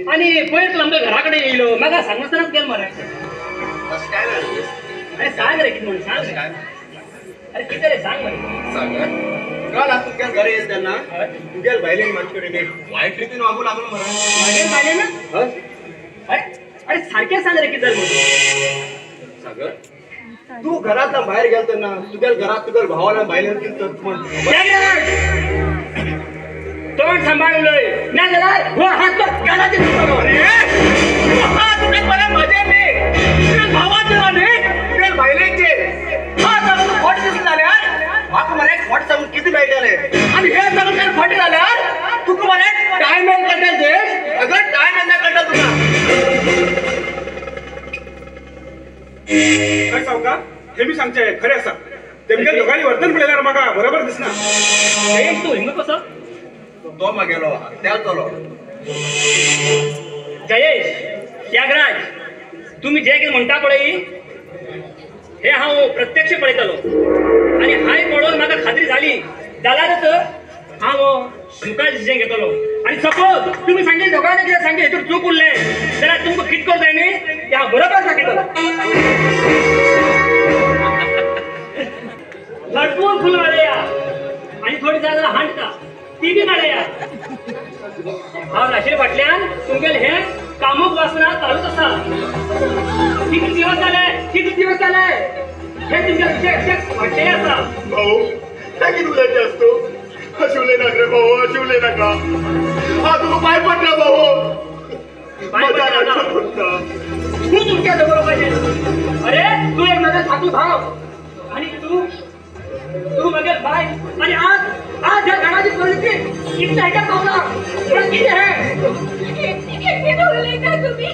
आणि पळत आमच्या घराकडे येईल मग सांगतानाच गेल मरायचं काय झालं अरे सांग रे किती म्हणून सांग काय अरे किती रे सांग मला सांग काल आपण क्या घरी येत त्यांना तुझ्या बायले माझ्याकडे वाईट रीतीने वागू लागलो मला पाहिले ना अरे अरे सारखे सांग रे किती म्हणून सागर तू घरात बाहेर गेलत ना तुझ्या घरात तुझ्या भावाला बाहेर गेलत तोंड सांभाळलोय ना जरा हो हात तो गालाची अरे हात तुझ्या मला मजा नाही तुझ्या भावाचं नाही तुझ्या बायलेचे हा तर खोट दिसून झाले माకు मला एक खोट सांगून किती बाईट आले आणि हे सगळं काय खोटे झाले तू मला टाइम एंड करता दे अगं टाइम एंड करता तुला काय सांगू का हे मी सांगते खरे असा तेमच्या दोघांनी वर्तन पडलेलं बघा बरोबर दिसणार तू हिंमत कसं तो मग गेलो त्या चलो जयेश त्यागराज तुम्ही जे काही म्हणता पळई हे हा प्रत्यक्ष पळयतलो आणि हाय पळोवन म्हाका खात्री झाली जाल्यारच हांव मुखार डिसिजन घेतलो आणि सपोज तुम्ही सांगे दोघांना कितें सांगे हेतून चूक उरले जाल्यार तुमकां कितें करता न्ही ते हांव बरोबर सांगितलो भरपूर फुल मारया आणि थोडी जागा हांडता ती बी मारया हांव राशीर फाटल्यान तुमगेले हे कामूक वासना चालूच आसा किती दिवस झाले हे तुमच्या विषय वाटले आसा भाऊ काय उलट असतो हसवले ना रे भाऊ हसवले नका हा तुला पाय पडला भाऊ तू तुमच्या जवळ पाहिजे अरे तू एक माझा साधू भाव आणि तू मगे बाय आणि आज या घराची परिस्थिती किती आहे का पावला किती आहे बोलले का तुम्ही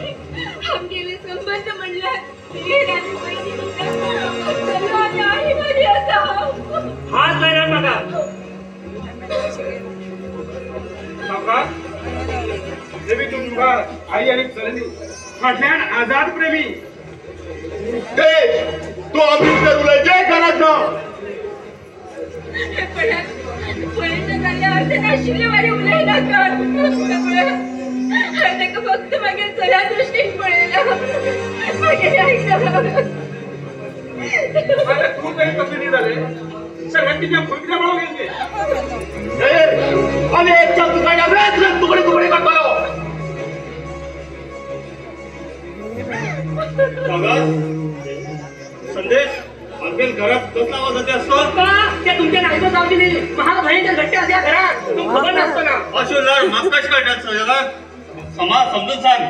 हम गेले संबंध म्हणला हात जाणार बघा देवी तुमका आई आणि चलनी फाटल्यान आजाद प्रेमी तो आम्ही तुला जय करत ना फक्त मागे चला दृष्टीत पडलेला तू काही कंपनी झाले सगळ्यात तिच्या भूमिका म्हणून गेले आणि एक तुझ्या वेळ तुकडे तुकडे करतो संदेश अगेल घरात कसला आवाज होते असतो त्या तुमच्या नाईला जाऊ दिली महाग भयंकर घट्टे असल्या घरात तुम्ही खबर नसतो ना अशो लढ मास्काच करतात सगळं समाज समजून सांग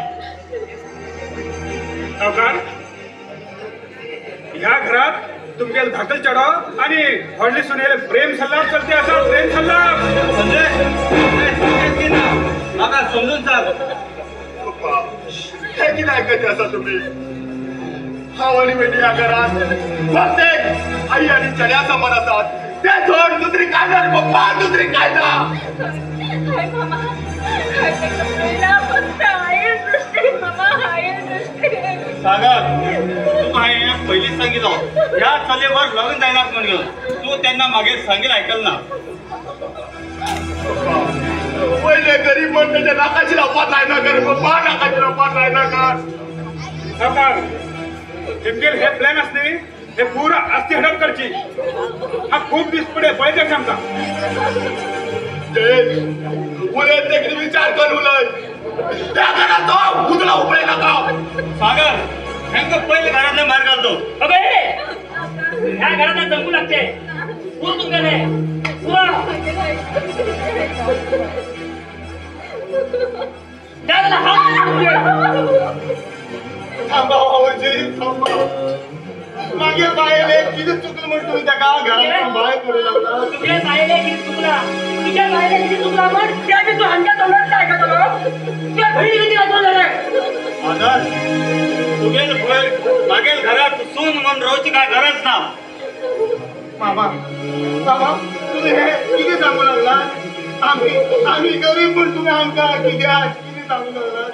सावकार या घरात तुमच्या धाकल चढाव आणि हळली सुनेले प्रेम सल्ला करते असा प्रेम सल्ला आता समजून सांग हे किती ऐकते असा तुम्ही हावानी बेटी या घरात प्रत्येक आई आणि चण्याचा मन असतात ते सोड दुसरी काय ना पप्पा दुसरी काय ना सागर तू आहे पहिलीच सांगितलं या चलेवर लग्न जायला म्हणलं तू त्यांना मागे सांगेल ऐकल ना पहिले गरीब पण त्याच्या नाकाची लपात राहिना कर पप्पा नाकाची लपात राहिना कर सावकार जिमकेल हे प्लॅन असते हे पूरा अस्ती हडप करची हा खूप दिस पडे पळते क्षमता उलय देखील विचार कर उलय त्या घरात तो कुठला उपळे नका सागर ह्यांक पहिले घरातला मार घालतो अबे ह्या घरात जमू लागते पूर तुमच्याने पुरा दादाला थांबा भाऊजी थांबा मागे बाहेर किती चुकलं म्हणून तुम्ही त्या घरात बाहेर करू लागला तुझ्या बाईले किती चुकला तुझ्या बाईले किती चुकला पण त्या तू अंड्या तोंडात काय का तुला तुझ्या घरी किती वाजवलं रे आदर तुगेल मागेल घरात सून म्हणून राहूची काय गरज ना बाबा बाबा तुम्ही हे किती सांगू लागला आम्ही गरीब पण तुम्ही आमका किती सांगू लागला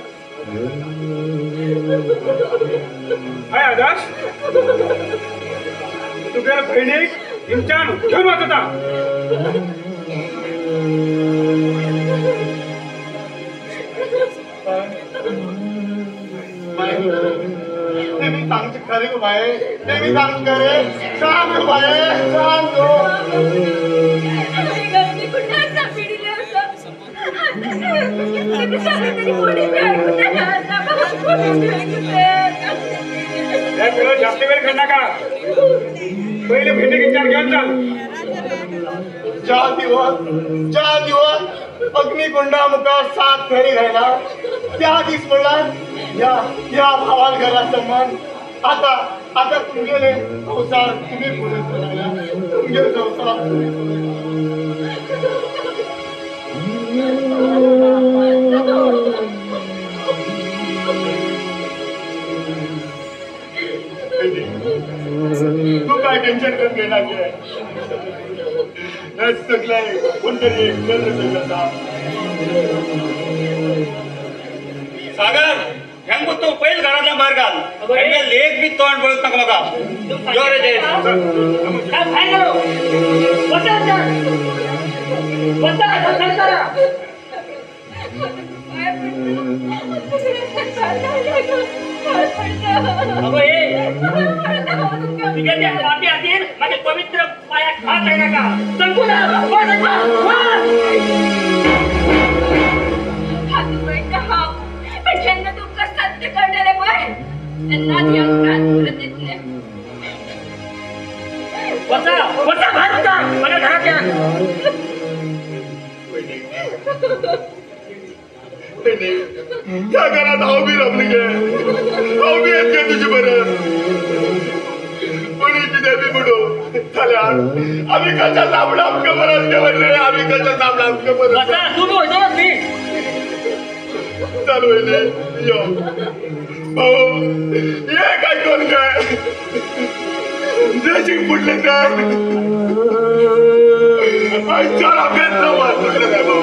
हाय आदर्श तुझ्या बहिणीक इम्तिहान घेऊन वाचता ते मी सांगते खरे गो बाय ते मी सांगते खरे सांग गो बाय सांग गो गलती कुठे सापडली होतं तरी कोणी ऐकून नाही आता जास्त वेळ खेळ नका पहिले भेटे चार घेऊन चाल ज्या दिवस अग्निकुंडा मुखार सात फेरी राहिला त्या दिस म्हणला या भावाला घरा सन्मान आता तुमगेले संसार तुम्ही पुढे तुमगेले संसार तू काय टेन्शन करत घेणार सगळं कोणतरी सागर ह्यांग तो पहिल घरातला बाहेर घाल लेख बी तोंड बोलत नका बघा जोरे जय काय करू माझे पवित्र पाया खात आहे नका संपूर्ण ज्यांना तुमचं सत्य करणारे पण त्यांना बाहेर होता मला घरात या त्या घरात हाव बी रमली गे हाव बी येत गे तुझी बरं कोणी किती बी बुडो झाल्या आम्ही कशा साबडा आमच्या बरं ठेवले आम्ही कशा साबडा आमच्या बरं तू होतो मी चालू आहे यो भाऊ ये काय कोण काय जशी फुटले काय चला भेट फुटलं काय भाऊ